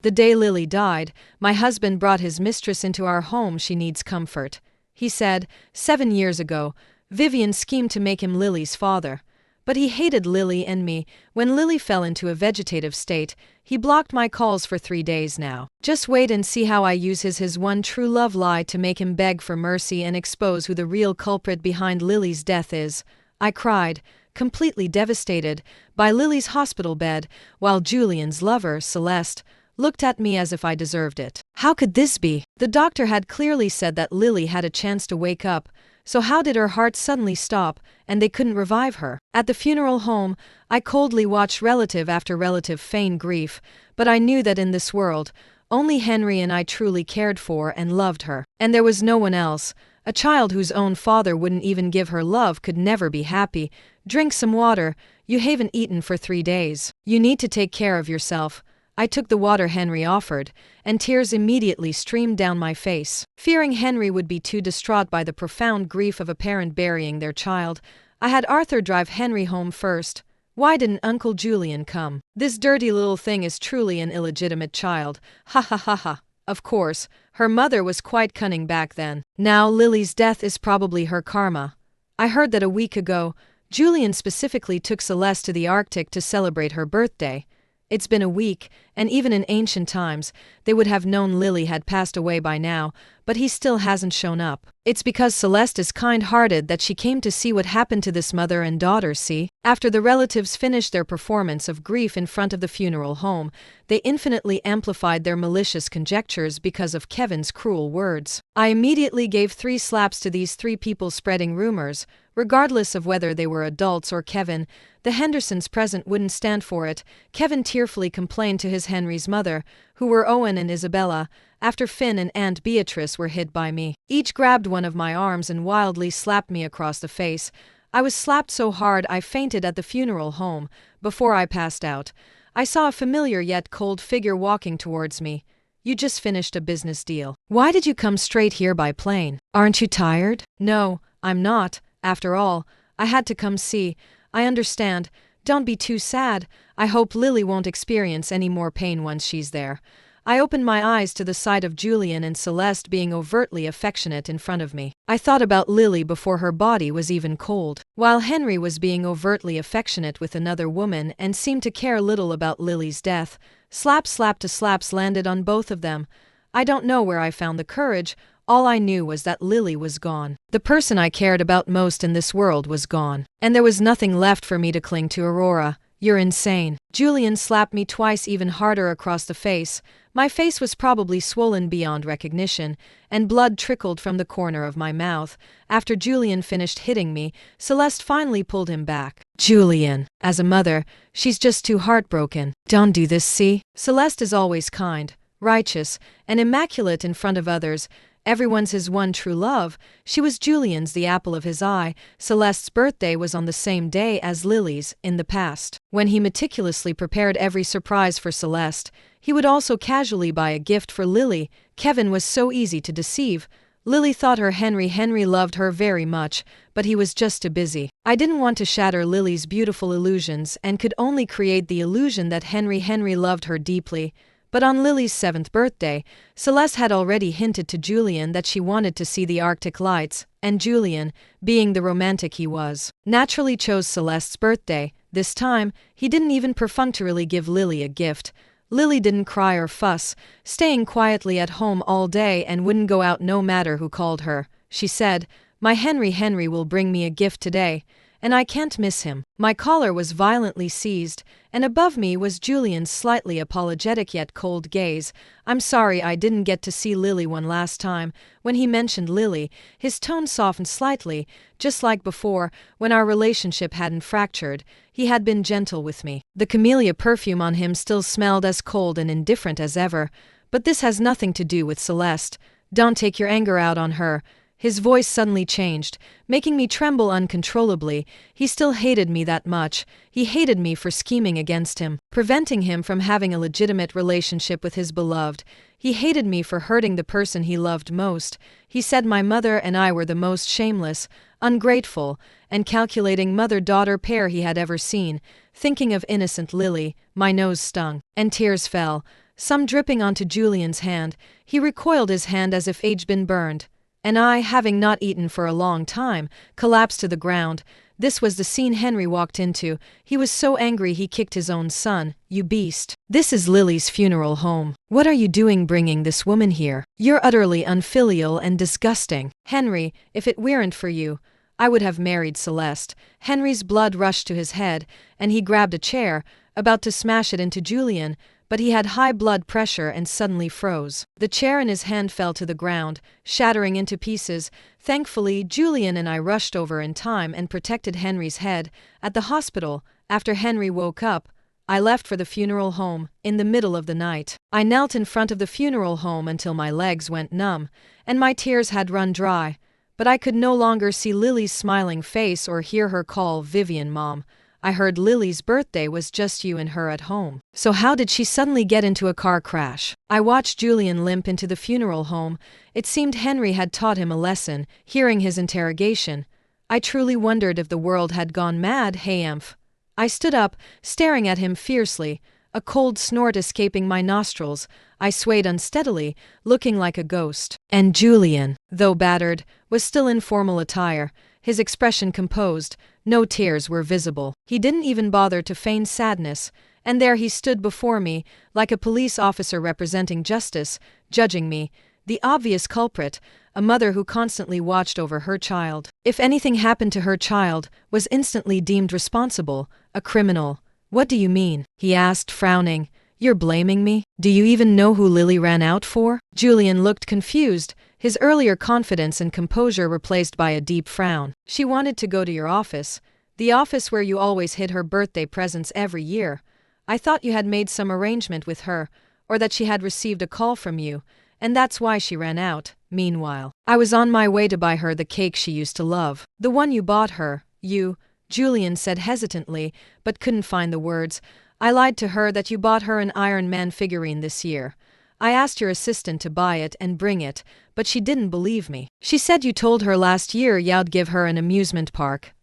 The day Lily died, my husband brought his mistress into our home. She needs comfort. He said, 7 years ago, Vivian schemed to make him Lily's father. But he hated Lily and me. When Lily fell into a vegetative state, he blocked my calls for 3 days now. Just wait and see how I use his one true love lie to make him beg for mercy and expose who the real culprit behind Lily's death is. I cried, completely devastated, by Lily's hospital bed, while Julian's lover, Celeste, looked at me as if I deserved it. How could this be? The doctor had clearly said that Lily had a chance to wake up, so how did her heart suddenly stop, and they couldn't revive her? At the funeral home, I coldly watched relative after relative feign grief, but I knew that in this world, only Henry and I truly cared for and loved her. And there was no one else. A child whose own father wouldn't even give her love could never be happy. Drink some water. You haven't eaten for 3 days. You need to take care of yourself. I took the water Henry offered, and tears immediately streamed down my face. Fearing Henry would be too distraught by the profound grief of a parent burying their child, I had Arthur drive Henry home first. Why didn't Uncle Julian come? This dirty little thing is truly an illegitimate child. Ha ha ha ha. Of course, her mother was quite cunning back then. Now Lily's death is probably her karma. I heard that a week ago, Julian specifically took Celeste to the Arctic to celebrate her birthday. It's been a week, and even in ancient times, they would have known Lily had passed away by now, but he still hasn't shown up. It's because Celeste is kind-hearted that she came to see what happened to this mother and daughter, see? After the relatives finished their performance of grief in front of the funeral home, they infinitely amplified their malicious conjectures because of Kevin's cruel words. I immediately gave 3 slaps to these 3 people spreading rumors, regardless of whether they were adults or Kevin. The Hendersons present wouldn't stand for it. Kevin tearfully complained to his Henry's mother, who were Owen and Isabella, after Finn and Aunt Beatrice were hit by me. Each grabbed one of my arms and wildly slapped me across the face. I was slapped so hard I fainted at the funeral home. Before I passed out, I saw a familiar yet cold figure walking towards me. You just finished a business deal. Why did you come straight here by plane? Aren't you tired? No, I'm not. After all, I had to come see. I understand. Don't be too sad. I hope Lily won't experience any more pain once she's there. I opened my eyes to the sight of Julian and Celeste being overtly affectionate in front of me. I thought about Lily before her body was even cold. While Henry was being overtly affectionate with another woman and seemed to care little about Lily's death, slap to slaps landed on both of them. I don't know where I found the courage. All I knew was that Lily was gone. The person I cared about most in this world was gone. And there was nothing left for me to cling to. Aurora, you're insane. Julian slapped me twice, even harder across the face. My face was probably swollen beyond recognition, and blood trickled from the corner of my mouth. After Julian finished hitting me, Celeste finally pulled him back. Julian, as a mother, she's just too heartbroken. Don't do this, see? Celeste is always kind, righteous, and immaculate in front of others. Everyone's his one true love. She was Julian's the apple of his eye. Celeste's birthday was on the same day as Lily's in the past. When he meticulously prepared every surprise for Celeste, he would also casually buy a gift for Lily. Kevin was so easy to deceive. Lily thought her Henry loved her very much, but he was just too busy. I didn't want to shatter Lily's beautiful illusions and could only create the illusion that Henry loved her deeply. But on Lily's 7th birthday, Celeste had already hinted to Julian that she wanted to see the Arctic lights, and Julian, being the romantic he was, naturally chose Celeste's birthday. This time, he didn't even perfunctorily give Lily a gift. Lily didn't cry or fuss, staying quietly at home all day and wouldn't go out no matter who called her. She said, "My Henry will bring me a gift today, and I can't miss him." My collar was violently seized, and above me was Julian's slightly apologetic yet cold gaze. "I'm sorry I didn't get to see Lily one last time." When he mentioned Lily, his tone softened slightly, just like before, when our relationship hadn't fractured. He had been gentle with me. The camellia perfume on him still smelled as cold and indifferent as ever. "But this has nothing to do with Celeste. Don't take your anger out on her." His voice suddenly changed, making me tremble uncontrollably. He still hated me that much. He hated me for scheming against him, preventing him from having a legitimate relationship with his beloved. He hated me for hurting the person he loved most. He said my mother and I were the most shameless, ungrateful, and calculating mother-daughter pair he had ever seen. Thinking of innocent Lily, my nose stung, and tears fell. some dripping onto Julian's hand. He recoiled his hand as if age been burned. And I, having not eaten for a long time, collapsed to the ground. This was the scene Henry walked into. He was so angry he kicked his own son. You beast. This is Lily's funeral home. What are you doing bringing this woman here? You're utterly unfilial and disgusting. Henry, if it weren't for you, I would have married Celeste. Henry's blood rushed to his head, and he grabbed a chair, about to smash it into Julian, but he had high blood pressure and suddenly froze. The chair in his hand fell to the ground, shattering into pieces. Thankfully, Julian and I rushed over in time and protected Henry's head. At the hospital, after Henry woke up, I left for the funeral home, in the middle of the night. I knelt in front of the funeral home until my legs went numb, and my tears had run dry. But I could no longer see Lily's smiling face or hear her call Vivian Mom. I heard Lily's birthday was just you and her at home. So how did she suddenly get into a car crash? I watched Julian limp into the funeral home. It seemed Henry had taught him a lesson, hearing his interrogation. I truly wondered if the world had gone mad. Hey, Emph. I stood up, staring at him fiercely, a cold snort escaping my nostrils. I swayed unsteadily, looking like a ghost. And Julian, though battered, was still in formal attire, his expression composed. No tears were visible. He didn't even bother to feign sadness, and there he stood before me, like a police officer representing justice, judging me, the obvious culprit, a mother who constantly watched over her child. If anything happened to her child, was instantly deemed responsible, a criminal. What do you mean? He asked, frowning. You're blaming me? Do you even know who Lily ran out for? Julian looked confused, his earlier confidence and composure replaced by a deep frown. She wanted to go to your office, the office where you always hid her birthday presents every year. I thought you had made some arrangement with her, or that she had received a call from you, and that's why she ran out. Meanwhile, I was on my way to buy her the cake she used to love. The one you bought her, you, Julian said hesitantly, but couldn't find the words. I lied to her that you bought her an Iron Man figurine this year. I asked your assistant to buy it and bring it, but she didn't believe me. She said you told her last year you'd give her an amusement park.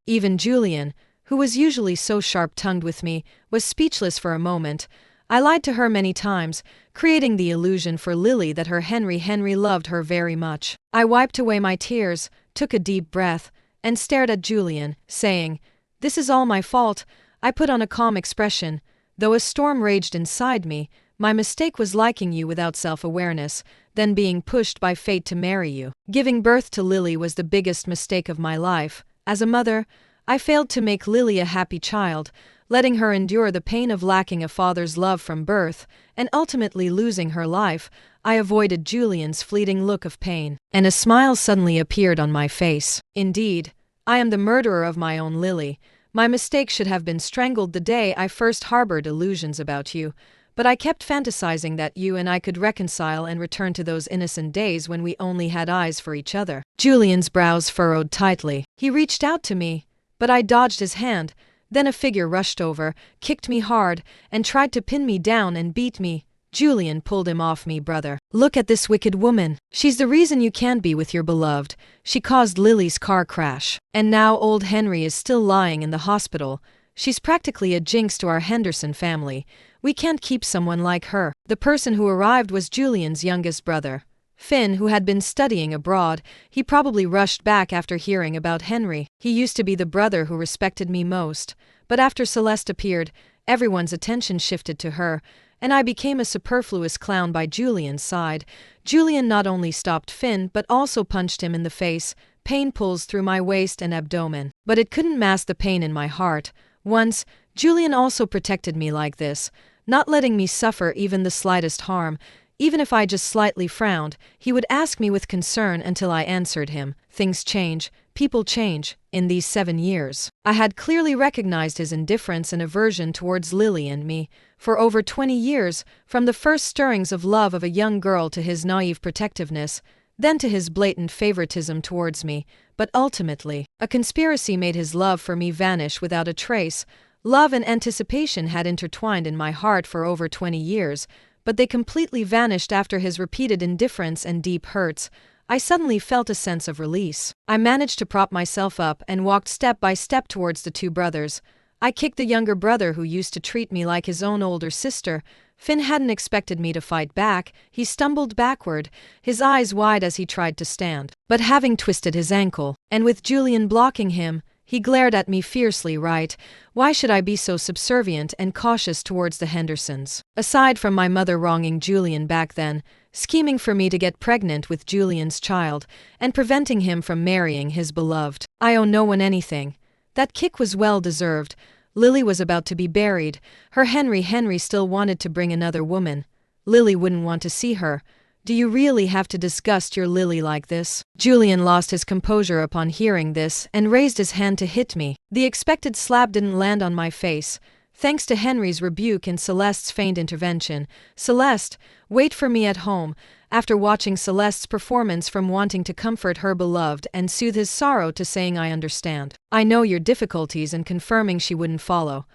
Even Julian, who was usually so sharp-tongued with me, was speechless for a moment. I lied to her many times, creating the illusion for Lily that her Henry loved her very much. I wiped away my tears, took a deep breath, and stared at Julian, saying, This is all my fault. I put on a calm expression. Though a storm raged inside me, my mistake was liking you without self-awareness, then being pushed by fate to marry you. Giving birth to Lily was the biggest mistake of my life. As a mother, I failed to make Lily a happy child, letting her endure the pain of lacking a father's love from birth, and ultimately losing her life. I avoided Julian's fleeting look of pain, and a smile suddenly appeared on my face. Indeed, I am the murderer of my own Lily. My mistake should have been strangled the day I first harbored illusions about you, but I kept fantasizing that you and I could reconcile and return to those innocent days when we only had eyes for each other. Julian's brows furrowed tightly. He reached out to me, but I dodged his hand. Then a figure rushed over, kicked me hard, and tried to pin me down and beat me. Julian pulled him off me. Brother, look at this wicked woman. She's the reason you can't be with your beloved. She caused Lily's car crash. And now old Henry is still lying in the hospital. She's practically a jinx to our Henderson family. We can't keep someone like her. The person who arrived was Julian's youngest brother, Finn, who had been studying abroad. He probably rushed back after hearing about Henry. He used to be the brother who respected me most. But after Celeste appeared, everyone's attention shifted to her, and I became a superfluous clown by Julian's side. Julian not only stopped Finn but also punched him in the face. Pain pulls through my waist and abdomen, but it couldn't mask the pain in my heart. Once, Julian also protected me like this, not letting me suffer even the slightest harm. Even if I just slightly frowned, he would ask me with concern until I answered him. Things change, people change. In these 7 years, I had clearly recognized his indifference and aversion towards Lily and me. For over 20 years, from the first stirrings of love of a young girl to his naive protectiveness, then to his blatant favoritism towards me. But ultimately, a conspiracy made his love for me vanish without a trace. Love and anticipation had intertwined in my heart for over 20 years, but they completely vanished after his repeated indifference and deep hurts. I suddenly felt a sense of release. I managed to prop myself up and walked step by step towards the two brothers. I kicked the younger brother who used to treat me like his own older sister. Finn hadn't expected me to fight back. He stumbled backward, his eyes wide as he tried to stand. But having twisted his ankle, and with Julian blocking him, he glared at me fiercely. Right, why should I be so subservient and cautious towards the Hendersons? Aside from my mother wronging Julian back then, scheming for me to get pregnant with Julian's child, and preventing him from marrying his beloved, I owe no one anything. That kick was well deserved. Lily was about to be buried. Her Henry still wanted to bring another woman. Lily wouldn't want to see her. Do you really have to disgust your Lily like this? Julian lost his composure upon hearing this and raised his hand to hit me. The expected slap didn't land on my face. Thanks to Henry's rebuke and Celeste's feigned intervention. Celeste, wait for me at home. After watching Celeste's performance from wanting to comfort her beloved and soothe his sorrow to saying I understand. I know your difficulties and confirming she wouldn't follow.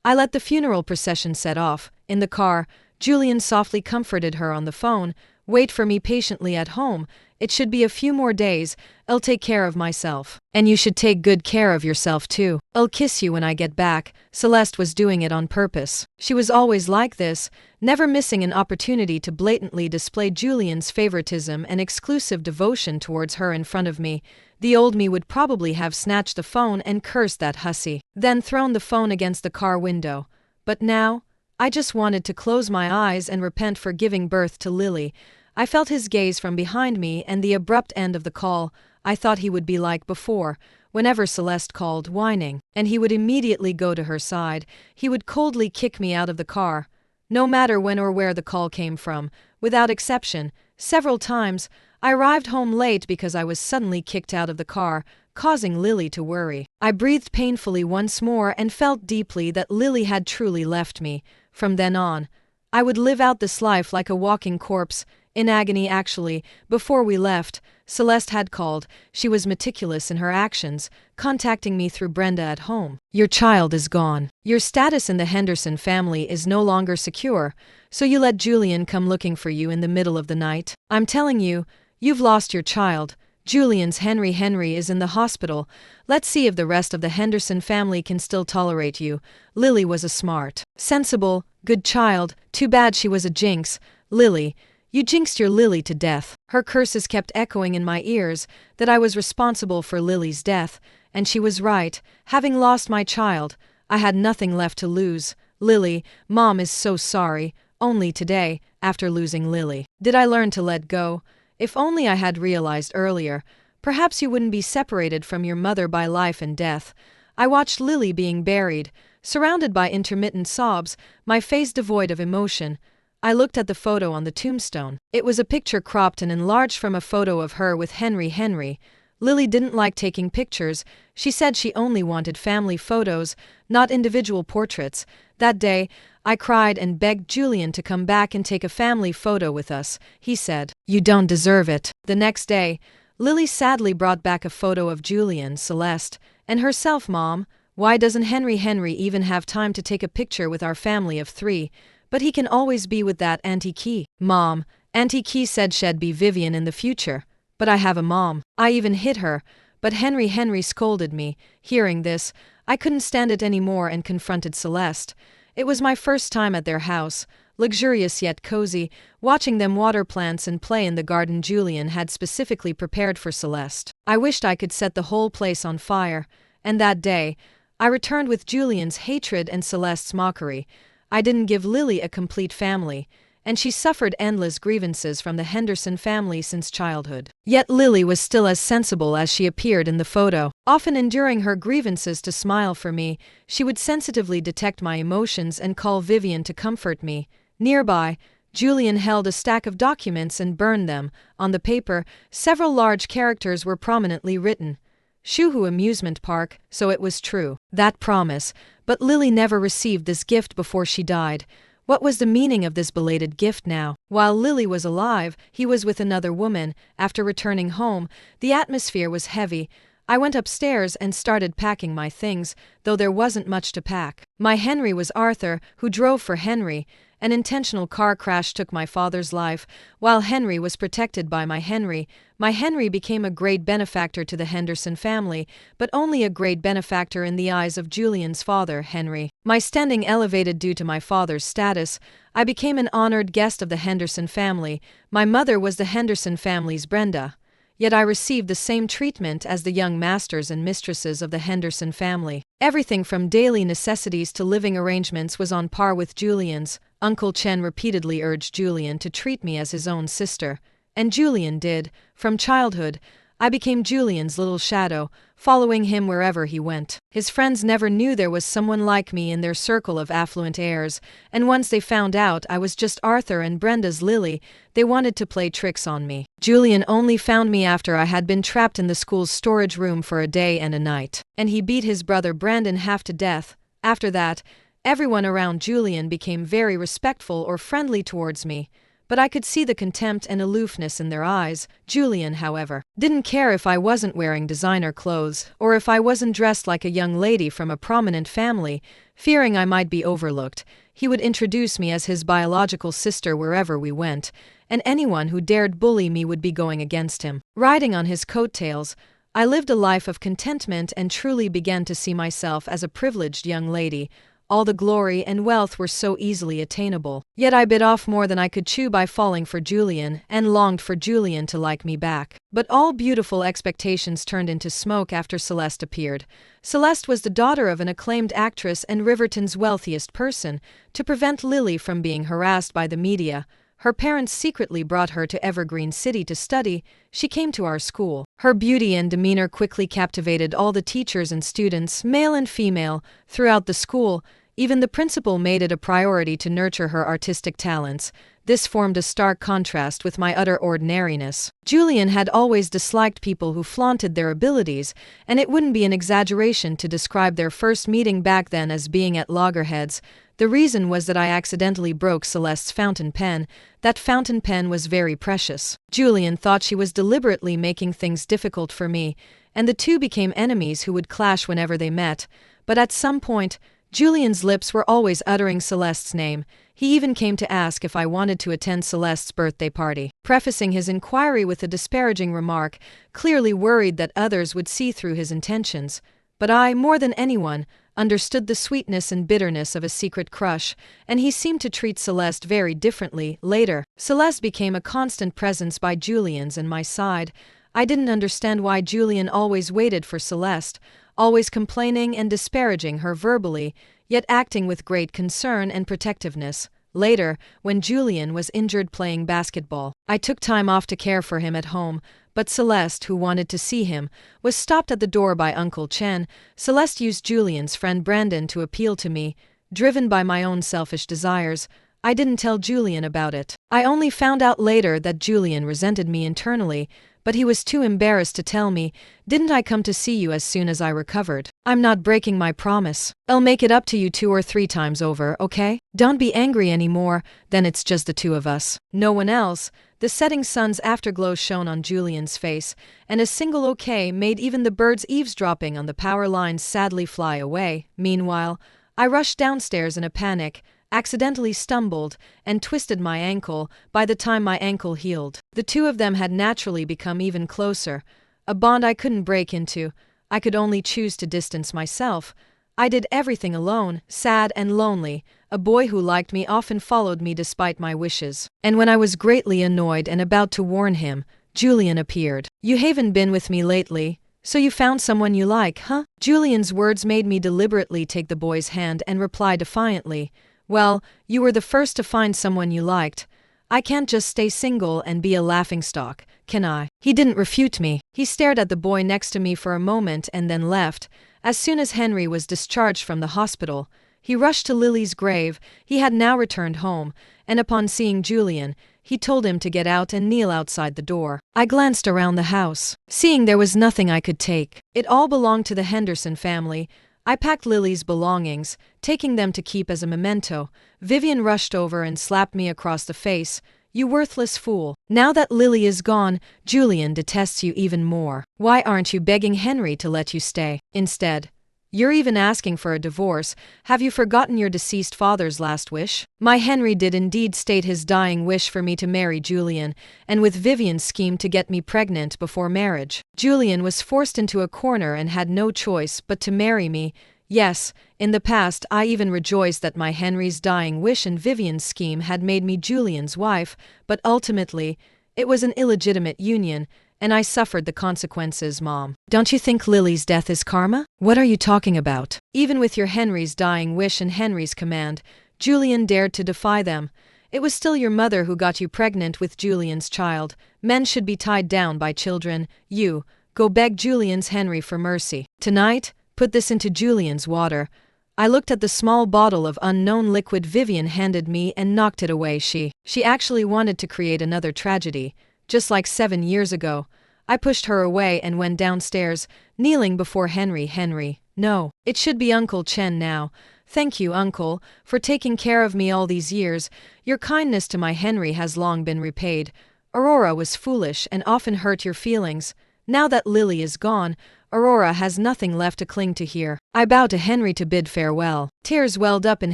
I let the funeral procession set off. In the car, Julian softly comforted her on the phone. Wait for me patiently at home. It should be a few more days. I'll take care of myself. And you should take good care of yourself too. I'll kiss you when I get back. Celeste was doing it on purpose. She was always like this, never missing an opportunity to blatantly display Julian's favoritism and exclusive devotion towards her in front of me. The old me would probably have snatched the phone and cursed that hussy, then thrown the phone against the car window. But now, I just wanted to close my eyes and repent for giving birth to Lily. I felt his gaze from behind me and the abrupt end of the call. I thought he would be like before, whenever Celeste called, whining, and he would immediately go to her side. He would coldly kick me out of the car. No matter when or where the call came from, without exception, several times, I arrived home late because I was suddenly kicked out of the car, causing Lily to worry. I breathed painfully once more and felt deeply that Lily had truly left me. From then on, I would live out this life like a walking corpse, in agony actually. Before we left, Celeste had called. She was meticulous in her actions, contacting me through Brenda at home. Your child is gone. Your status in the Henderson family is no longer secure, so you let Julian come looking for you in the middle of the night. I'm telling you, you've lost your child. Julian's Henry is in the hospital. Let's see if the rest of the Henderson family can still tolerate you. Lily was a smart, sensible, good child. Too bad she was a jinx. Lily, you jinxed your Lily to death. Her curses kept echoing in my ears, that I was responsible for Lily's death, and she was right. Having lost my child, I had nothing left to lose. Lily, Mom is so sorry. Only today, after losing Lily, did I learn to let go. If only I had realized earlier, perhaps you wouldn't be separated from your mother by life and death. I watched Lily being buried, surrounded by intermittent sobs, my face devoid of emotion. I looked at the photo on the tombstone. It was a picture cropped and enlarged from a photo of her with Henry. Lily didn't like taking pictures. She said she only wanted family photos, not individual portraits. That day, I cried and begged Julian to come back and take a family photo with us. He said, "You don't deserve it." The next day, Lily sadly brought back a photo of Julian, Celeste, and herself. Mom, why doesn't Henry even have time to take a picture with our family of 3? But he can always be with that Auntie Key. Mom, Auntie Key said she'd be Vivian in the future. But I have a mom. I even hit her. But Henry scolded me. Hearing this, I couldn't stand it anymore and confronted Celeste. It was my first time at their house, luxurious yet cozy, watching them water plants and play in the garden Julian had specifically prepared for Celeste. I wished I could set the whole place on fire, and that day, I returned with Julian's hatred and Celeste's mockery. I didn't give Lily a complete family, and she suffered endless grievances from the Henderson family since childhood. Yet Lily was still as sensible as she appeared in the photo. Often enduring her grievances to smile for me, she would sensitively detect my emotions and call Vivian to comfort me. Nearby, Julian held a stack of documents and burned them. On the paper, several large characters were prominently written. Shuhu Amusement Park, so it was true. That promise. But Lily never received this gift before she died. What was the meaning of this belated gift now? While Lily was alive, he was with another woman. After returning home, the atmosphere was heavy. I went upstairs and started packing my things, though there wasn't much to pack. My Henry was Arthur, who drove for Henry, An intentional car crash took my father's life, while Henry was protected by my Henry. My Henry became a great benefactor to the Henderson family, but only a great benefactor in the eyes of Julian's father, Henry. My standing elevated due to my father's status. I became an honored guest of the Henderson family. My mother was the Henderson family's Brenda. Yet I received the same treatment as the young masters and mistresses of the Henderson family. Everything from daily necessities to living arrangements was on par with Julian's. Uncle Chen repeatedly urged Julian to treat me as his own sister. And Julian did. From childhood, I became Julian's little shadow, following him wherever he went. His friends never knew there was someone like me in their circle of affluent heirs, and once they found out I was just Arthur and Brenda's Lily, they wanted to play tricks on me. Julian only found me after I had been trapped in the school's storage room for a day and a night, and he beat his brother Brandon half to death. After that, everyone around Julian became very respectful or friendly towards me, but I could see the contempt and aloofness in their eyes. Julian, however, didn't care if I wasn't wearing designer clothes, or if I wasn't dressed like a young lady from a prominent family. Fearing I might be overlooked, he would introduce me as his biological sister wherever we went, and anyone who dared bully me would be going against him. Riding on his coattails, I lived a life of contentment and truly began to see myself as a privileged young lady. All the glory and wealth were so easily attainable. Yet I bit off more than I could chew by falling for Julian, and longed for Julian to like me back. But all beautiful expectations turned into smoke after Celeste appeared. Celeste was the daughter of an acclaimed actress and Riverton's wealthiest person. To prevent Lily from being harassed by the media, her parents secretly brought her to Evergreen City to study. She came to our school. Her beauty and demeanor quickly captivated all the teachers and students, male and female, throughout the school. Even the principal made it a priority to nurture her artistic talents. This formed a stark contrast with my utter ordinariness. Julian had always disliked people who flaunted their abilities, and it wouldn't be an exaggeration to describe their first meeting back then as being at loggerheads. The reason was that I accidentally broke Celeste's fountain pen. That fountain pen was very precious. Julian thought she was deliberately making things difficult for me, and the two became enemies who would clash whenever they met. But at some point, Julian's lips were always uttering Celeste's name. He even came to ask if I wanted to attend Celeste's birthday party, prefacing his inquiry with a disparaging remark, clearly worried that others would see through his intentions. But I, more than anyone, understood the sweetness and bitterness of a secret crush, and he seemed to treat Celeste very differently. Later, Celeste became a constant presence by Julian's and my side. I didn't understand why Julian always waited for Celeste, always complaining and disparaging her verbally, yet acting with great concern and protectiveness. Later, when Julian was injured playing basketball, I took time off to care for him at home, but Celeste, who wanted to see him, was stopped at the door by Uncle Chen. Celeste used Julian's friend Brandon to appeal to me. Driven by my own selfish desires, I didn't tell Julian about it. I only found out later that Julian resented me internally, but he was too embarrassed to tell me. Didn't I come to see you as soon as I recovered? I'm not breaking my promise. I'll make it up to you 2 or 3 times over, okay? Don't be angry anymore, then it's just the two of us. No one else. The setting sun's afterglow shone on Julian's face, and a single okay made even the birds eavesdropping on the power lines sadly fly away. Meanwhile, I rushed downstairs in a panic, accidentally stumbled, and twisted my ankle. By the time my ankle healed, the two of them had naturally become even closer, a bond I couldn't break into. I could only choose to distance myself. I did everything alone, sad and lonely. A boy who liked me often followed me despite my wishes. And when I was greatly annoyed and about to warn him, Julian appeared. You haven't been with me lately, so you found someone you like, huh? Julian's words made me deliberately take the boy's hand and reply defiantly. Well, you were the first to find someone you liked. I can't just stay single and be a laughingstock, can I? He didn't refute me. He stared at the boy next to me for a moment and then left. As soon as Henry was discharged from the hospital, he rushed to Lily's grave. He had now returned home, and upon seeing Julian, he told him to get out and kneel outside the door. I glanced around the house, seeing there was nothing I could take. It all belonged to the Henderson family. I packed Lily's belongings, taking them to keep as a memento. Vivian rushed over and slapped me across the face. You worthless fool. Now that Lily is gone, Julian detests you even more. Why aren't you begging Henry to let you stay? Instead, You're even asking for a divorce. Have you forgotten your deceased father's last wish? My Henry did indeed state his dying wish for me to marry Julian, and with Vivian's scheme to get me pregnant before marriage. Julian was forced into a corner and had no choice but to marry me. Yes, in the past I even rejoiced that my Henry's dying wish and Vivian's scheme had made me Julian's wife, but ultimately, it was an illegitimate union, and I suffered the consequences, Mom. Don't you think Lily's death is karma? What are you talking about? Even with your Henry's dying wish and Henry's command, Julian dared to defy them. It was still your mother who got you pregnant with Julian's child. Men should be tied down by children. You, go beg Julian's Henry for mercy. Tonight, put this into Julian's water. I looked at the small bottle of unknown liquid Vivian handed me and knocked it away. She actually wanted to create another tragedy. Just like 7 years ago, I pushed her away and went downstairs, kneeling before Henry. Henry, no, it should be Uncle Chen now. Thank you, Uncle, for taking care of me all these years. Your kindness to my Henry has long been repaid. Aurora was foolish and often hurt your feelings. Now that Lily is gone, Aurora has nothing left to cling to here. I bowed to Henry to bid farewell. Tears welled up in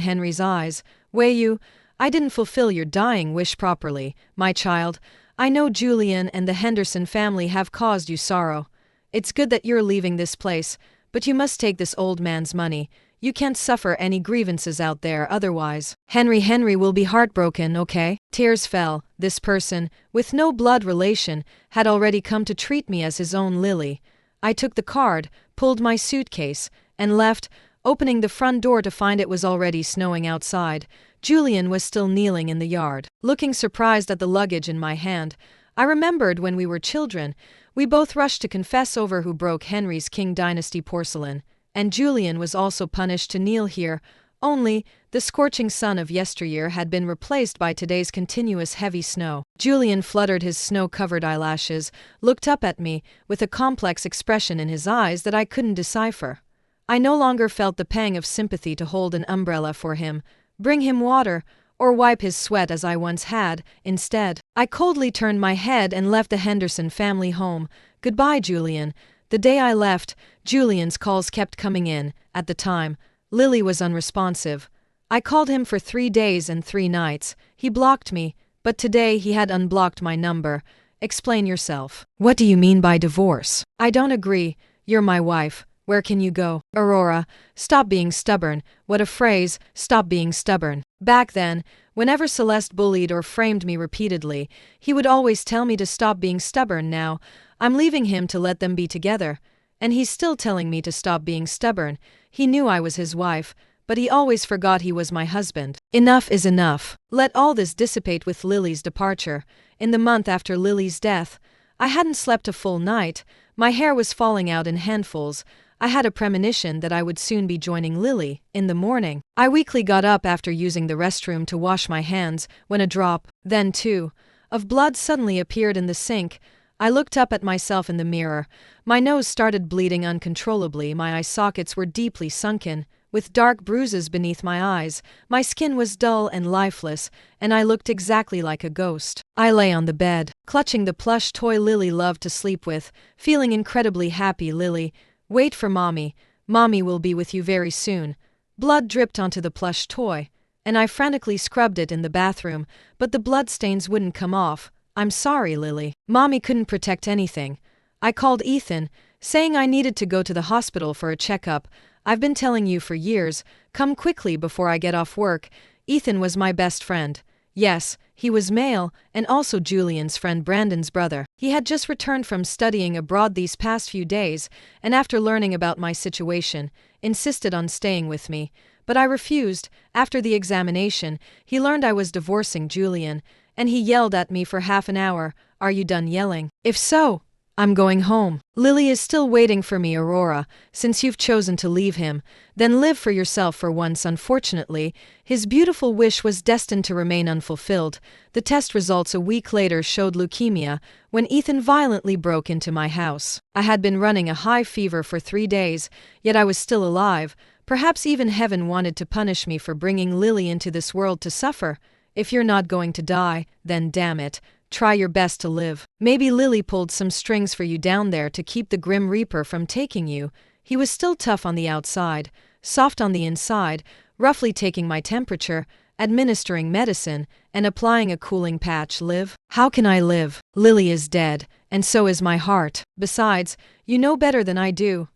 Henry's eyes. Wei, I didn't fulfill your dying wish properly, my child. I know Julian and the Henderson family have caused you sorrow. It's good that you're leaving this place, but you must take this old man's money. You can't suffer any grievances out there otherwise. Henry will be heartbroken, okay? Tears fell. This person, with no blood relation, had already come to treat me as his own Lily. I took the card, pulled my suitcase, and left, opening the front door to find it was already snowing outside. Julian was still kneeling in the yard, looking surprised at the luggage in my hand. I remembered when we were children, we both rushed to confess over who broke Henry's Qing Dynasty porcelain, and Julian was also punished to kneel here, only the scorching sun of yesteryear had been replaced by today's continuous heavy snow. Julian fluttered his snow-covered eyelashes, looked up at me, with a complex expression in his eyes that I couldn't decipher. I no longer felt the pang of sympathy to hold an umbrella for him, bring him water, or wipe his sweat as I once had. Instead, I coldly turned my head and left the Henderson family home. Goodbye, Julian. The day I left, Julian's calls kept coming in. At the time, Lily was unresponsive. I called him for 3 days and 3 nights. He blocked me, but today he had unblocked my number. Explain yourself. What do you mean by divorce? I don't agree. You're my wife. Where can you go? Aurora, stop being stubborn. What a phrase, stop being stubborn. Back then, whenever Celeste bullied or framed me repeatedly, he would always tell me to stop being stubborn. Now, I'm leaving him to let them be together. And he's still telling me to stop being stubborn. He knew I was his wife, but he always forgot he was my husband. Enough is enough. Let all this dissipate with Lily's departure. In the month after Lily's death, I hadn't slept a full night. My hair was falling out in handfuls. I had a premonition that I would soon be joining Lily. In the morning, I weakly got up after using the restroom to wash my hands, when a drop, then 2, of blood suddenly appeared in the sink. I looked up at myself in the mirror. My nose started bleeding uncontrollably. My eye sockets were deeply sunken, with dark bruises beneath my eyes. My skin was dull and lifeless, and I looked exactly like a ghost. I lay on the bed, clutching the plush toy Lily loved to sleep with, feeling incredibly happy. Lily, wait for Mommy. Mommy will be with you very soon. Blood dripped onto the plush toy, and I frantically scrubbed it in the bathroom, but the bloodstains wouldn't come off. I'm sorry, Lily. Mommy couldn't protect anything. I called Ethan, saying I needed to go to the hospital for a checkup. I've been telling you for years, come quickly before I get off work. Ethan was my best friend. Yes, he was male, and also Julian's friend Brandon's brother. He had just returned from studying abroad these past few days, and after learning about my situation, insisted on staying with me. But I refused. After the examination, he learned I was divorcing Julian, and he yelled at me for half an hour. Are you done yelling? If so, I'm going home. Lily is still waiting for me, Aurora. Since you've chosen to leave him, then live for yourself for once. Unfortunately, his beautiful wish was destined to remain unfulfilled. The test results a week later showed leukemia when Ethan violently broke into my house. I had been running a high fever for 3 days, yet I was still alive. Perhaps even heaven wanted to punish me for bringing Lily into this world to suffer. If you're not going to die, then damn it, try your best to live. Maybe Lily pulled some strings for you down there to keep the Grim Reaper from taking you. He was still tough on the outside, soft on the inside, roughly taking my temperature, administering medicine, and applying a cooling patch. Live? How can I live? Lily is dead, and so is my heart. Besides, you know better than I do.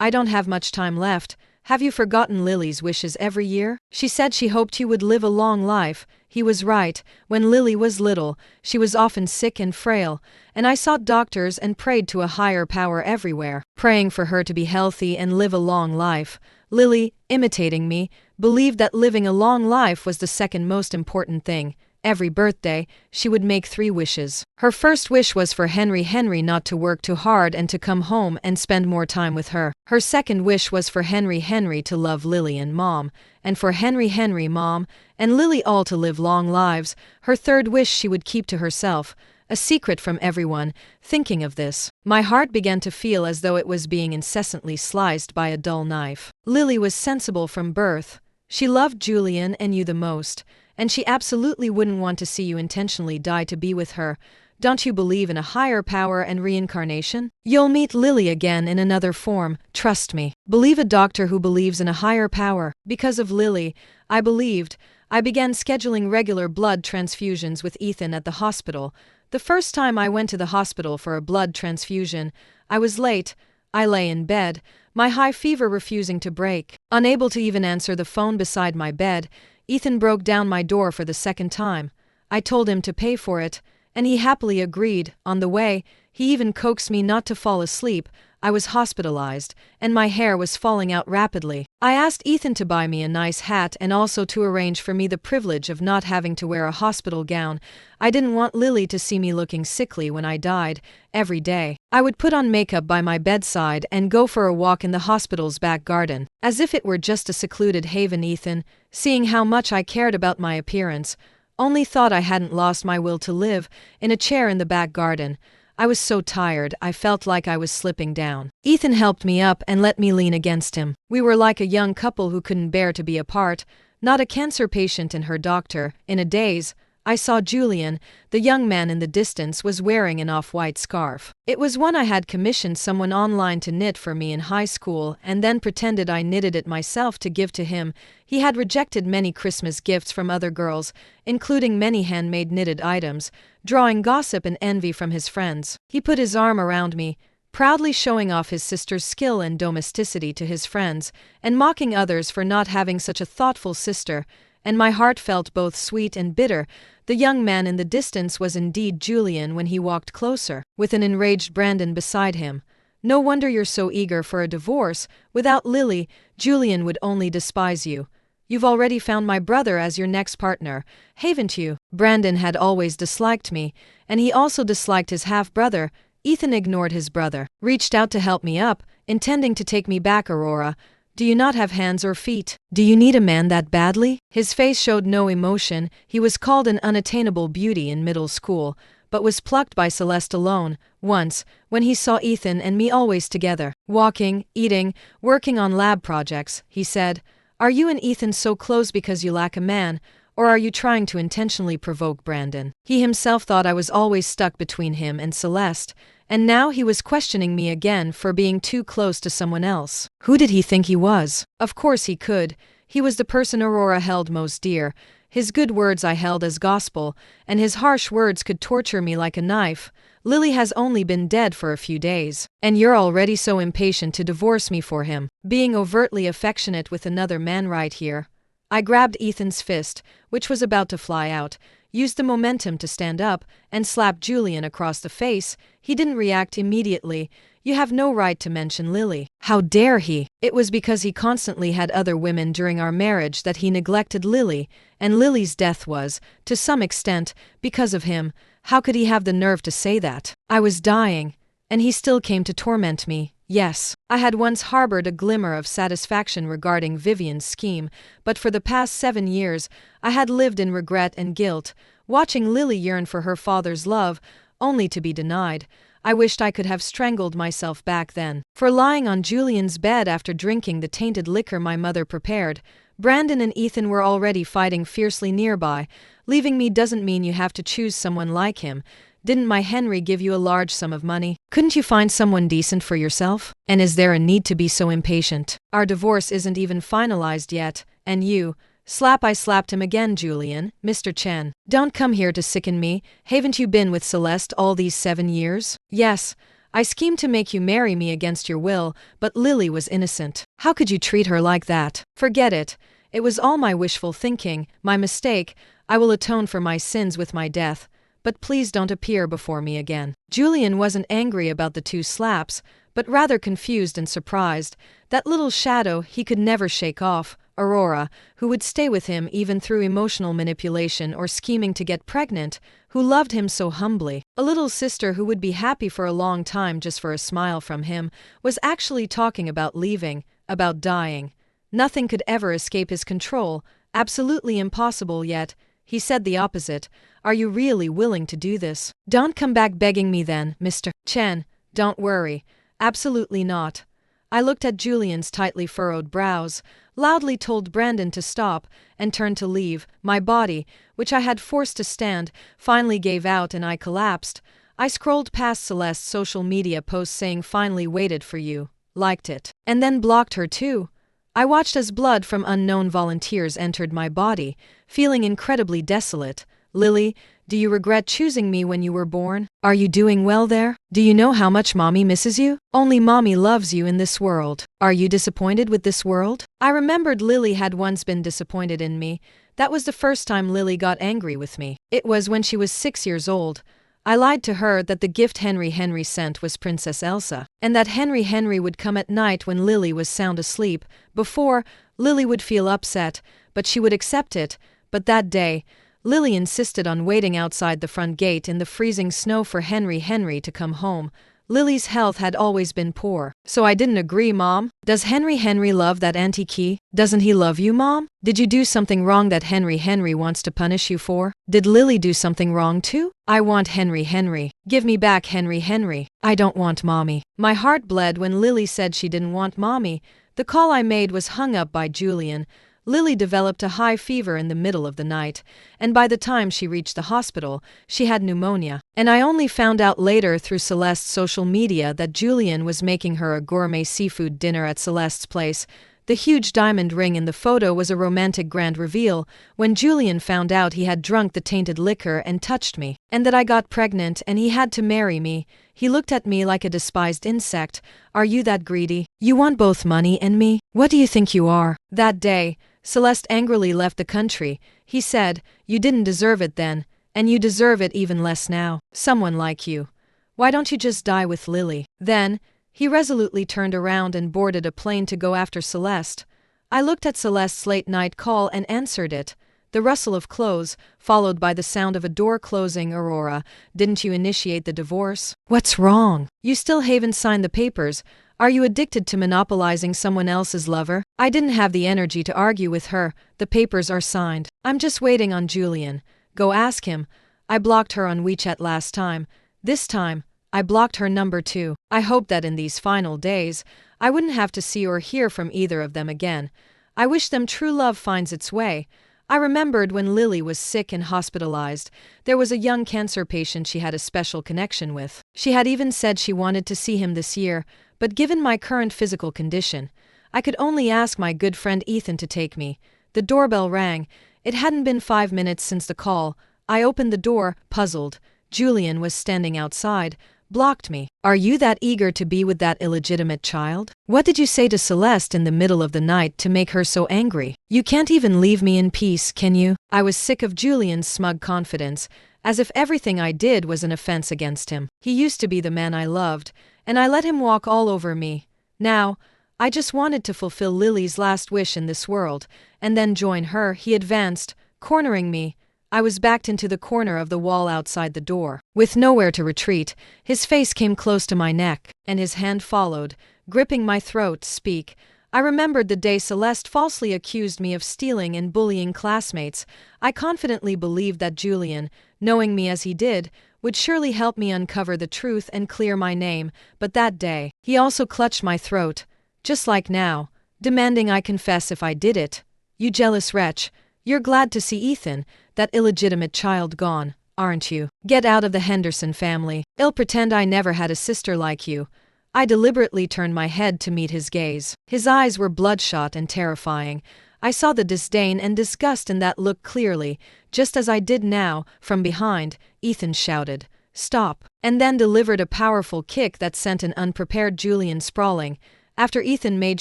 I don't have much time left. Have you forgotten Lily's wishes every year? She said she hoped you would live a long life. He was right. When Lily was little, she was often sick and frail, and I sought doctors and prayed to a higher power everywhere, praying for her to be healthy and live a long life. Lily, imitating me, believed that living a long life was the second most important thing. Every birthday, she would make 3 wishes. Her first wish was for Henry not to work too hard and to come home and spend more time with her. Her second wish was for Henry to love Lily and Mom, and for Henry, Mom, and Lily all to live long lives. Her third wish she would keep to herself, a secret from everyone. Thinking of this, my heart began to feel as though it was being incessantly sliced by a dull knife. Lily was sensible from birth. She loved Julian and you the most, and she absolutely wouldn't want to see you intentionally die to be with her. Don't you believe in a higher power and reincarnation? You'll meet Lily again in another form, trust me. Believe a doctor who believes in a higher power. Because of Lily, I believed. I began scheduling regular blood transfusions with Ethan at the hospital. The first time I went to the hospital for a blood transfusion, I was late. I lay in bed, my high fever refusing to break. Unable to even answer the phone beside my bed, Ethan broke down my door for the second time. I told him to pay for it, and he happily agreed. On the way, he even coaxed me not to fall asleep. I was hospitalized, and my hair was falling out rapidly. I asked Ethan to buy me a nice hat and also to arrange for me the privilege of not having to wear a hospital gown. I didn't want Lily to see me looking sickly when I died. Every day, I would put on makeup by my bedside and go for a walk in the hospital's back garden, as if it were just a secluded haven. Ethan, seeing how much I cared about my appearance, only thought I hadn't lost my will to live, in a chair in the back garden. I was so tired, I felt like I was slipping down. Ethan helped me up and let me lean against him. We were like a young couple who couldn't bear to be apart, not a cancer patient and her doctor. In a daze, I saw Julian. The young man in the distance was wearing an off-white scarf. It was one I had commissioned someone online to knit for me in high school and then pretended I knitted it myself to give to him. He had rejected many Christmas gifts from other girls, including many handmade knitted items, drawing gossip and envy from his friends. He put his arm around me, proudly showing off his sister's skill and domesticity to his friends, and mocking others for not having such a thoughtful sister, and my heart felt both sweet and bitter. The young man in the distance was indeed Julian when he walked closer, with an enraged Brandon beside him. No wonder you're so eager for a divorce. Without Lily, Julian would only despise you. You've already found my brother as your next partner, haven't you? Brandon had always disliked me, and he also disliked his half-brother. Ethan ignored his brother, reached out to help me up, intending to take me back. Aurora, do you not have hands or feet? Do you need a man that badly? His face showed no emotion. He was called an unattainable beauty in middle school, but was plucked by Celeste alone. Once, when he saw Ethan and me always together, walking, eating, working on lab projects, he said, "Are you and Ethan so close because you lack a man, or are you trying to intentionally provoke Brandon?" He himself thought I was always stuck between him and Celeste, and now he was questioning me again for being too close to someone else. Who did he think he was? Of course he could. He was the person Aurora held most dear. His good words I held as gospel, and his harsh words could torture me like a knife. Lily has only been dead for a few days, and you're already so impatient to divorce me for him, being overtly affectionate with another man right here. I grabbed Ethan's fist, which was about to fly out, used the momentum to stand up, and slapped Julian across the face. He didn't react immediately. You have no right to mention Lily. How dare he? It was because he constantly had other women during our marriage that he neglected Lily, and Lily's death was, to some extent, because of him. How could he have the nerve to say that? I was dying, and he still came to torment me. Yes, I had once harbored a glimmer of satisfaction regarding Vivian's scheme, but for the past 7 years, I had lived in regret and guilt, watching Lily yearn for her father's love, only to be denied. I wished I could have strangled myself back then, for lying on Julian's bed after drinking the tainted liquor my mother prepared. Brandon and Ethan were already fighting fiercely nearby. Leaving me doesn't mean you have to choose someone like him. Didn't my Henry give you a large sum of money? Couldn't you find someone decent for yourself? And is there a need to be so impatient? Our divorce isn't even finalized yet, and you— I slapped him again, Julian, Mr. Chen. Don't come here to sicken me. Haven't you been with Celeste all these 7 years? Yes. I schemed to make you marry me against your will, but Lily was innocent. How could you treat her like that? Forget it. It was all my wishful thinking, my mistake. I will atone for my sins with my death. But please don't appear before me again. Julian wasn't angry about the 2 slaps, but rather confused and surprised. That little shadow he could never shake off, Aurora, who would stay with him even through emotional manipulation or scheming to get pregnant, who loved him so humbly, a little sister who would be happy for a long time just for a smile from him, was actually talking about leaving, about dying. Nothing could ever escape his control, absolutely impossible, yet he said the opposite. Are you really willing to do this? Don't come back begging me then, Mr. Chen. Don't worry. Absolutely not. I looked at Julian's tightly furrowed brows, loudly told Brandon to stop, and turned to leave. My body, which I had forced to stand, finally gave out and I collapsed. I scrolled past Celeste's social media post saying finally waited for you, liked it, and then blocked her too. I watched as blood from unknown volunteers entered my body, feeling incredibly desolate. Lily, do you regret choosing me when you were born? Are you doing well there? Do you know how much Mommy misses you? Only Mommy loves you in this world. Are you disappointed with this world? I remembered Lily had once been disappointed in me. That was the first time Lily got angry with me. It was when she was 6 years old. I lied to her that the gift Henry sent was Princess Elsa, and that Henry would come at night when Lily was sound asleep. Before, Lily would feel upset, but she would accept it. But that day, Lily insisted on waiting outside the front gate in the freezing snow for Henry to come home. Lily's health had always been poor, so I didn't agree, Mom. Does Henry love that auntie Key? Doesn't he love you, Mom? Did you do something wrong that Henry wants to punish you for? Did Lily do something wrong too? I want Henry. Give me back Henry. I don't want Mommy. My heart bled when Lily said she didn't want Mommy. The call I made was hung up by Julian. Lily developed a high fever in the middle of the night, and by the time she reached the hospital, she had pneumonia. And I only found out later through Celeste's social media that Julian was making her a gourmet seafood dinner at Celeste's place. The huge diamond ring in the photo was a romantic grand reveal. When Julian found out he had drunk the tainted liquor and touched me, and that I got pregnant and he had to marry me, he looked at me like a despised insect. Are you that greedy? You want both money and me? What do you think you are? That day, Celeste angrily left the country. He said, you didn't deserve it then, and you deserve it even less now. Someone like you. Why don't you just die with Lily? Then, he resolutely turned around and boarded a plane to go after Celeste. I looked at Celeste's late-night call and answered it. The rustle of clothes, followed by the sound of a door closing. Aurora, didn't you initiate the divorce? What's wrong? You still haven't signed the papers. Are you addicted to monopolizing someone else's lover? I didn't have the energy to argue with her. The papers are signed. I'm just waiting on Julian. Go ask him. I blocked her on WeChat last time. This time, I blocked her number too. I hoped that in these final days, I wouldn't have to see or hear from either of them again. I wish them true love finds its way. I remembered when Lily was sick and hospitalized, there was a young cancer patient she had a special connection with. She had even said she wanted to see him this year, but given my current physical condition, I could only ask my good friend Ethan to take me. The doorbell rang. It hadn't been 5 minutes since the call. I opened the door, puzzled. Julian was standing outside, blocked me. Are you that eager to be with that illegitimate child? What did you say to Celeste in the middle of the night to make her so angry? You can't even leave me in peace, can you? I was sick of Julian's smug confidence, as if everything I did was an offense against him. He used to be the man I loved, and I let him walk all over me. Now, I just wanted to fulfill Lily's last wish in this world, and then join her. He advanced, cornering me. I was backed into the corner of the wall outside the door. With nowhere to retreat, his face came close to my neck, and his hand followed, gripping my throat. Speak. I remembered the day Celeste falsely accused me of stealing and bullying classmates. I confidently believed that Julian, knowing me as he did, would surely help me uncover the truth and clear my name, but that day, he also clutched my throat, just like now, demanding I confess if I did it. You jealous wretch. You're glad to see Ethan, that illegitimate child, gone, aren't you? Get out of the Henderson family. I'll pretend I never had a sister like you. I deliberately turned my head to meet his gaze. His eyes were bloodshot and terrifying. I saw the disdain and disgust in that look clearly, just as I did now. From behind, Ethan shouted, "Stop," and then delivered a powerful kick that sent an unprepared Julian sprawling. After Ethan made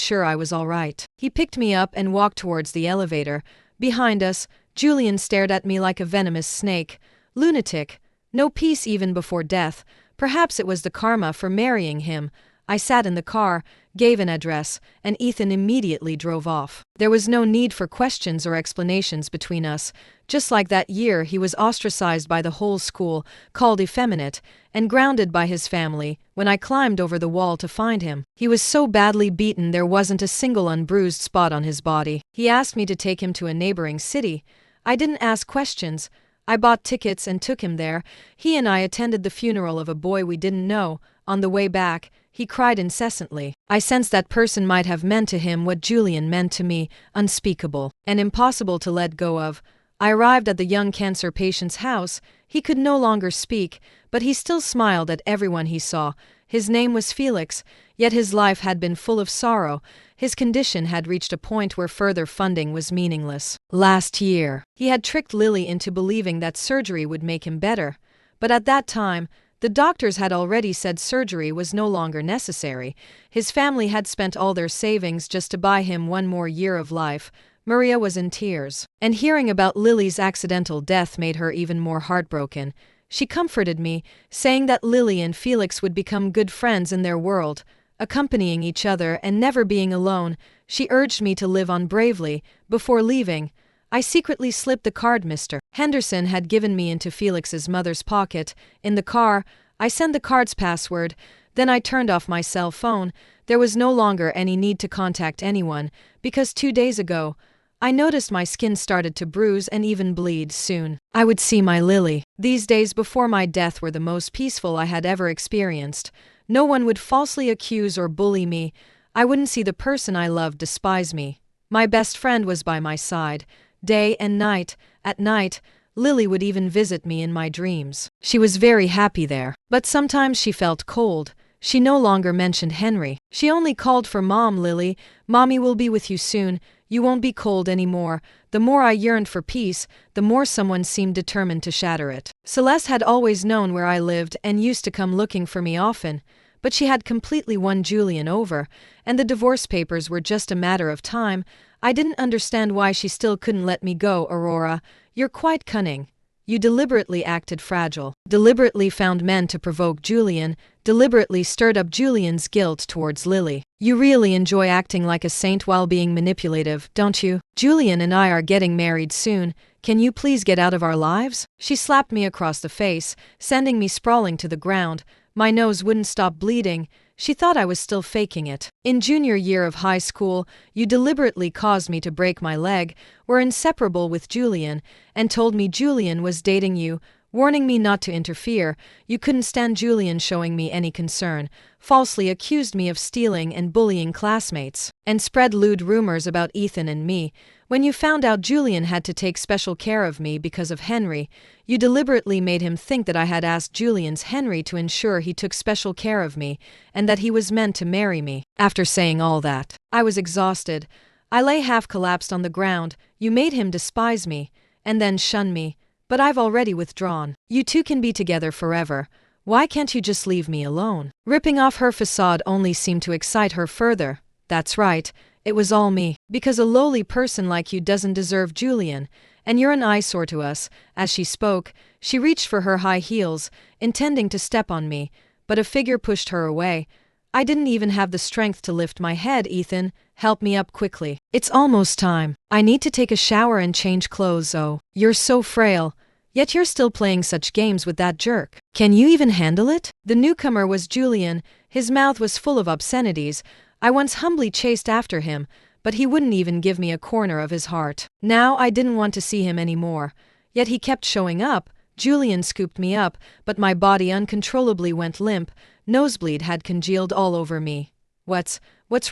sure I was all right, he picked me up and walked towards the elevator. Behind us, Julian stared at me like a venomous snake. Lunatic. No peace even before death. Perhaps it was the karma for marrying him. I sat in the car, gave an address, and Ethan immediately drove off. There was no need for questions or explanations between us. Just like that year, he was ostracized by the whole school, called effeminate, and grounded by his family when I climbed over the wall to find him. He was so badly beaten there wasn't a single unbruised spot on his body. He asked me to take him to a neighboring city. I didn't ask questions. I bought tickets and took him there. He and I attended the funeral of a boy we didn't know. On the way back, he cried incessantly. I sensed that person might have meant to him what Julian meant to me, unspeakable and impossible to let go of. I arrived at the young cancer patient's house. He could no longer speak, but he still smiled at everyone he saw. His name was Felix, yet his life had been full of sorrow. His condition had reached a point where further funding was meaningless. Last year, he had tricked Lily into believing that surgery would make him better. But at that time, the doctors had already said surgery was no longer necessary. His family had spent all their savings just to buy him one more year of life. Maria was in tears, and hearing about Lily's accidental death made her even more heartbroken. She comforted me, saying that Lily and Felix would become good friends in their world, accompanying each other and never being alone. She urged me to live on bravely. Before leaving, I secretly slipped the card Mr. Henderson had given me into Felix's mother's pocket. In the car, I sent the card's password. Then I turned off my cell phone. There was no longer any need to contact anyone, because 2 days ago, I noticed my skin started to bruise and even bleed. Soon I would see my Lily. These days before my death were the most peaceful I had ever experienced. No one would falsely accuse or bully me. I wouldn't see the person I loved despise me. My best friend was by my side, day and night. At night, Lily would even visit me in my dreams. She was very happy there. But sometimes she felt cold. She no longer mentioned Henry. She only called for Mom. Lily, Mommy will be with you soon. You won't be cold anymore. The more I yearned for peace, the more someone seemed determined to shatter it. Celeste had always known where I lived and used to come looking for me often, but she had completely won Julian over, and the divorce papers were just a matter of time. I didn't understand why she still couldn't let me go. Aurora, you're quite cunning. You deliberately acted fragile, deliberately found men to provoke Julian, deliberately stirred up Julian's guilt towards Lily. You really enjoy acting like a saint while being manipulative, don't you? Julian and I are getting married soon. Can you please get out of our lives? She slapped me across the face, sending me sprawling to the ground. My nose wouldn't stop bleeding. She thought I was still faking it. In junior year of high school, you deliberately caused me to break my leg, were inseparable with Julian, and told me Julian was dating you, warning me not to interfere. You couldn't stand Julian showing me any concern, falsely accused me of stealing and bullying classmates, and spread lewd rumors about Ethan and me. When you found out Julian had to take special care of me because of Henry, you deliberately made him think that I had asked Julian's Henry to ensure he took special care of me, and that he was meant to marry me. After saying all that, I was exhausted. I lay half collapsed on the ground. You made him despise me, and then shun me, but I've already withdrawn. You two can be together forever. Why can't you just leave me alone? Ripping off her facade only seemed to excite her further. That's right. It was all me, because a lowly person like you doesn't deserve Julian, and you're an eyesore to us. As she spoke, she reached for her high heels, intending to step on me, but a figure pushed her away. I didn't even have the strength to lift my head. Ethan, help me up quickly. It's almost time. I need to take a shower and change clothes. Oh, you're so frail. Yet you're still playing such games with that jerk. Can you even handle it? The newcomer was Julian. His mouth was full of obscenities. I once humbly chased after him, but he wouldn't even give me a corner of his heart. Now I didn't want to see him anymore. Yet he kept showing up. Julian scooped me up, but my body uncontrollably went limp. Nosebleed had congealed all over me. What's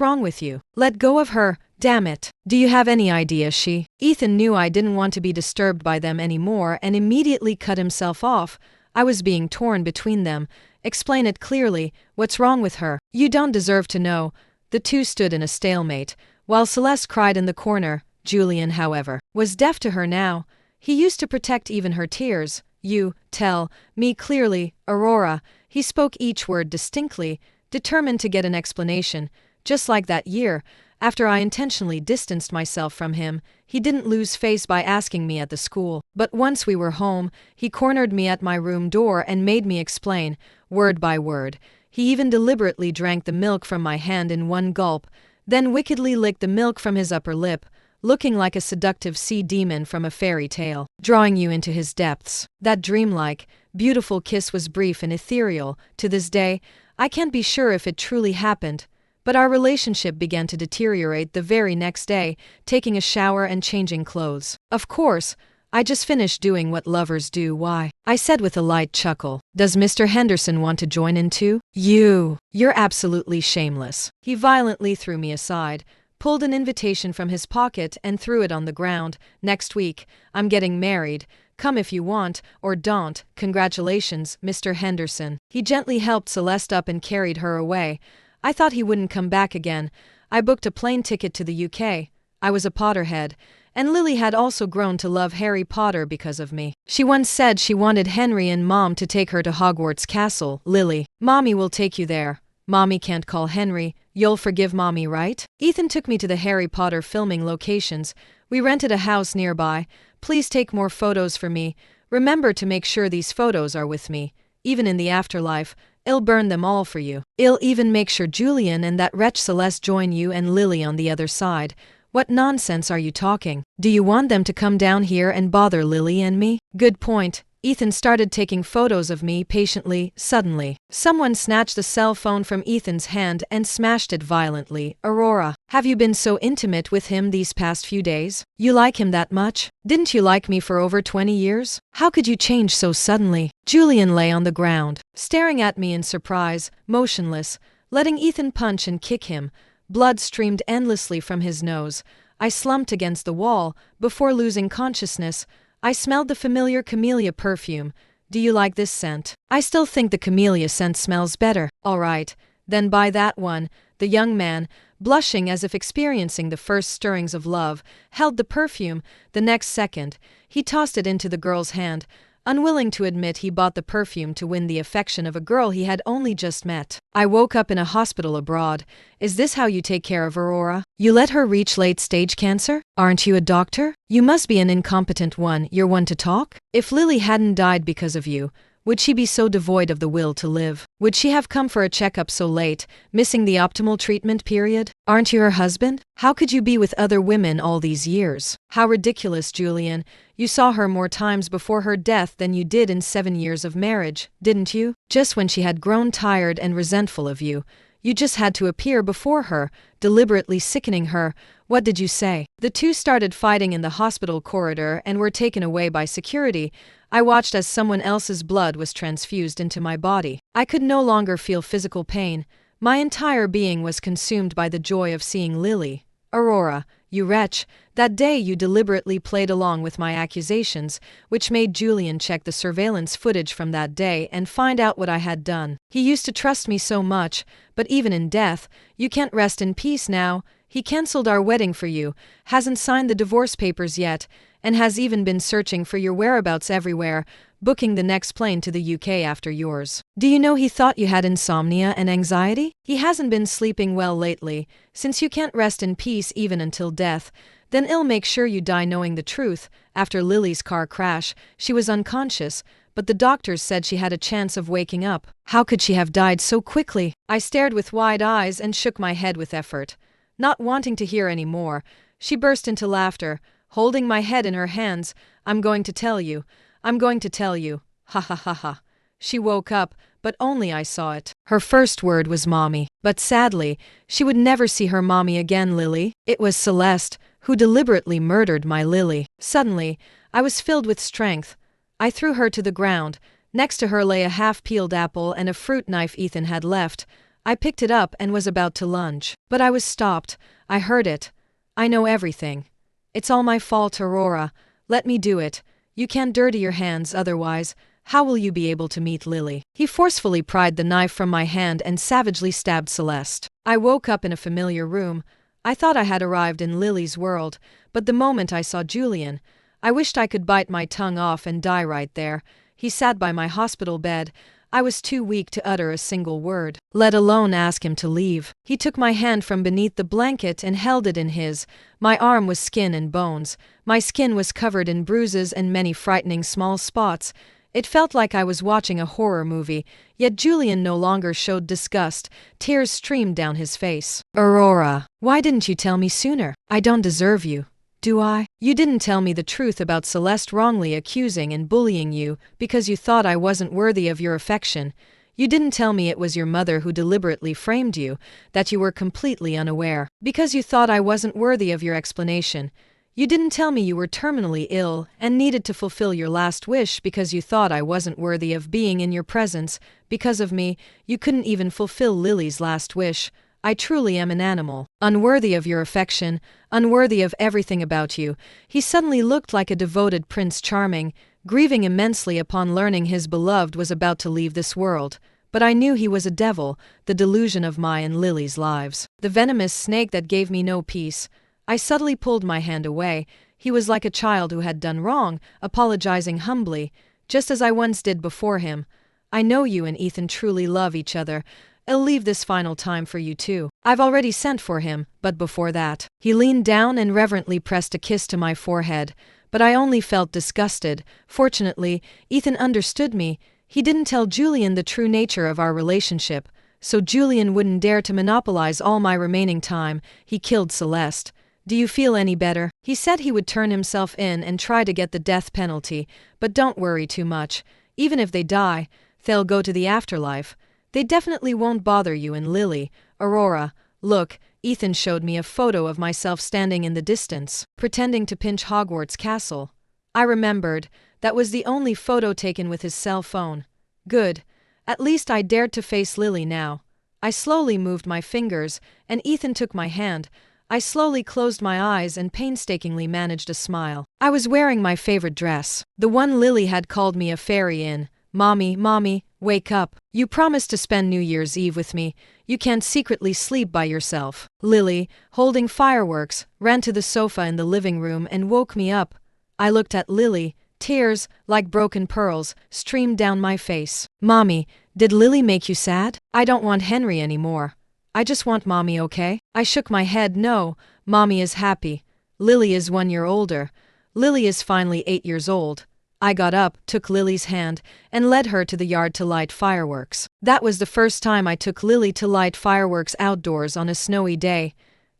wrong with you? Let go of her, damn it. Do you have any idea Ethan knew I didn't want to be disturbed by them anymore and immediately cut himself off. I was being torn between them. Explain it clearly. What's wrong with her? You don't deserve to know. The two stood in a stalemate, while Celeste cried in the corner. Julian, however, was deaf to her now. He used to protect even her tears. You tell me clearly, Aurora. He spoke each word distinctly, determined to get an explanation. Just like that year, after I intentionally distanced myself from him, he didn't lose face by asking me at the school. But once we were home, he cornered me at my room door and made me explain, word by word. He even deliberately drank the milk from my hand in one gulp, then wickedly licked the milk from his upper lip, looking like a seductive sea demon from a fairy tale, drawing you into his depths. That dreamlike, beautiful kiss was brief and ethereal. To this day, I can't be sure if it truly happened, but our relationship began to deteriorate the very next day, taking a shower and changing clothes. Of course, I just finished doing what lovers do. Why? I said with a light chuckle. Does Mr. Henderson want to join in too? You're absolutely shameless. He violently threw me aside, pulled an invitation from his pocket and threw it on the ground. Next week, I'm getting married. Come if you want, or don't. Congratulations, Mr. Henderson. He gently helped Celeste up and carried her away. I thought he wouldn't come back again. I booked a plane ticket to the UK. I was a Potterhead, and Lily had also grown to love Harry Potter because of me. She once said she wanted Henry and Mom to take her to Hogwarts Castle. Lily, Mommy will take you there. Mommy can't call Henry. You'll forgive Mommy, right? Ethan took me to the Harry Potter filming locations. We rented a house nearby. Please take more photos for me. Remember to make sure these photos are with me. Even in the afterlife, I'll burn them all for you. I'll even make sure Julian and that wretch Celeste join you and Lily on the other side. What nonsense are you talking? Do you want them to come down here and bother Lily and me? Good point. Ethan started taking photos of me patiently. Suddenly, someone snatched the cell phone from Ethan's hand and smashed it violently. Aurora, have you been so intimate with him these past few days? You like him that much? Didn't you like me for over 20 years? How could you change so suddenly? Julian lay on the ground, staring at me in surprise, motionless, letting Ethan punch and kick him. Blood streamed endlessly from his nose. I slumped against the wall. Before losing consciousness, I smelled the familiar camellia perfume. Do you like this scent? I still think the camellia scent smells better. All right, then buy that one. The young man, blushing as if experiencing the first stirrings of love, held the perfume. The next second, he tossed it into the girl's hand, unwilling to admit he bought the perfume to win the affection of a girl he had only just met. I woke up in a hospital abroad. Is this how you take care of Aurora? You let her reach late-stage cancer? Aren't you a doctor? You must be an incompetent one. You're one to talk? If Lily hadn't died because of you, would she be so devoid of the will to live? Would she have come for a checkup so late, missing the optimal treatment period? Aren't you her husband? How could you be with other women all these years? How ridiculous, Julian. You saw her more times before her death than you did in 7 years of marriage, didn't you? Just when she had grown tired and resentful of you, you just had to appear before her, deliberately sickening her. What did you say? The two started fighting in the hospital corridor and were taken away by security. I watched as someone else's blood was transfused into my body. I could no longer feel physical pain. My entire being was consumed by the joy of seeing Lily. Aurora, you wretch, that day you deliberately played along with my accusations, which made Julian check the surveillance footage from that day and find out what I had done. He used to trust me so much, but even in death, you can't rest in peace now. He cancelled our wedding for you, hasn't signed the divorce papers yet, and has even been searching for your whereabouts everywhere, booking the next plane to the UK after yours. Do you know he thought you had insomnia and anxiety? He hasn't been sleeping well lately. Since you can't rest in peace even until death, then I'll make sure you die knowing the truth. After Lily's car crash, she was unconscious, but the doctors said she had a chance of waking up. How could she have died so quickly? I stared with wide eyes and shook my head with effort. Not wanting to hear any more, she burst into laughter, holding my head in her hands. I'm going to tell you. I'm going to tell you. Ha ha ha ha. She woke up, but only I saw it. Her first word was Mommy. But sadly, she would never see her Mommy again, Lily. It was Celeste, who deliberately murdered my Lily. Suddenly, I was filled with strength. I threw her to the ground. Next to her lay a half-peeled apple and a fruit knife Ethan had left. I picked it up and was about to lunge. But I was stopped. I heard it. I know everything. It's all my fault, Aurora. Let me do it. You can't dirty your hands otherwise. how will you be able to meet Lily? He forcefully pried the knife from my hand and savagely stabbed Celeste. I woke up in a familiar room. I thought I had arrived in Lily's world, but the moment I saw Julian, I wished I could bite my tongue off and die right there. He sat by my hospital bed. I was too weak to utter a single word, let alone ask him to leave. He took my hand from beneath the blanket and held it in his. My arm was skin and bones. My skin was covered in bruises and many frightening small spots. It felt like I was watching a horror movie, yet Julian no longer showed disgust. Tears streamed down his face. Aurora, why didn't you tell me sooner? I don't deserve you, do I? You didn't tell me the truth about Celeste wrongly accusing and bullying you because you thought I wasn't worthy of your affection. You didn't tell me it was your mother who deliberately framed you, that you were completely unaware, because you thought I wasn't worthy of your explanation. You didn't tell me you were terminally ill and needed to fulfill your last wish because you thought I wasn't worthy of being in your presence. Because of me, you couldn't even fulfill Lily's last wish. I truly am an animal, unworthy of your affection, unworthy of everything about you. He suddenly looked like a devoted Prince Charming, grieving immensely upon learning his beloved was about to leave this world. But I knew he was a devil, the delusion of my and Lily's lives, the venomous snake that gave me no peace. I subtly pulled my hand away. He was like a child who had done wrong, apologizing humbly, just as I once did before him. I know you and Ethan truly love each other. I'll leave this final time for you too. I've already sent for him, but before that, he leaned down and reverently pressed a kiss to my forehead, but I only felt disgusted. Fortunately, Ethan understood me. He didn't tell Julian the true nature of our relationship, so Julian wouldn't dare to monopolize all my remaining time. He killed Celeste. Do you feel any better? He said he would turn himself in and try to get the death penalty, but don't worry too much. Even if they die, they'll go to the afterlife. They definitely won't bother you and Lily. Aurora, look, Ethan showed me a photo of myself standing in the distance, pretending to pinch Hogwarts Castle. I remembered. That was the only photo taken with his cell phone. Good. At least I dared to face Lily now. I slowly moved my fingers, and Ethan took my hand. I slowly closed my eyes and painstakingly managed a smile. I was wearing my favorite dress, the one Lily had called me a fairy in. Mommy, wake up. You promised to spend New Year's Eve with me. You can't secretly sleep by yourself. Lily, holding fireworks, ran to the sofa in the living room and woke me up. I looked at Lily. Tears, like broken pearls, streamed down my face. Mommy, did Lily make you sad? I don't want Henry anymore. I just want Mommy, okay? I shook my head. No, Mommy is happy. Lily is 1 year older. Lily is finally 8 years old. I got up, took Lily's hand, and led her to the yard to light fireworks. That was the first time I took Lily to light fireworks outdoors on a snowy day.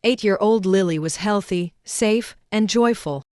8-year-old Lily was healthy, safe, and joyful.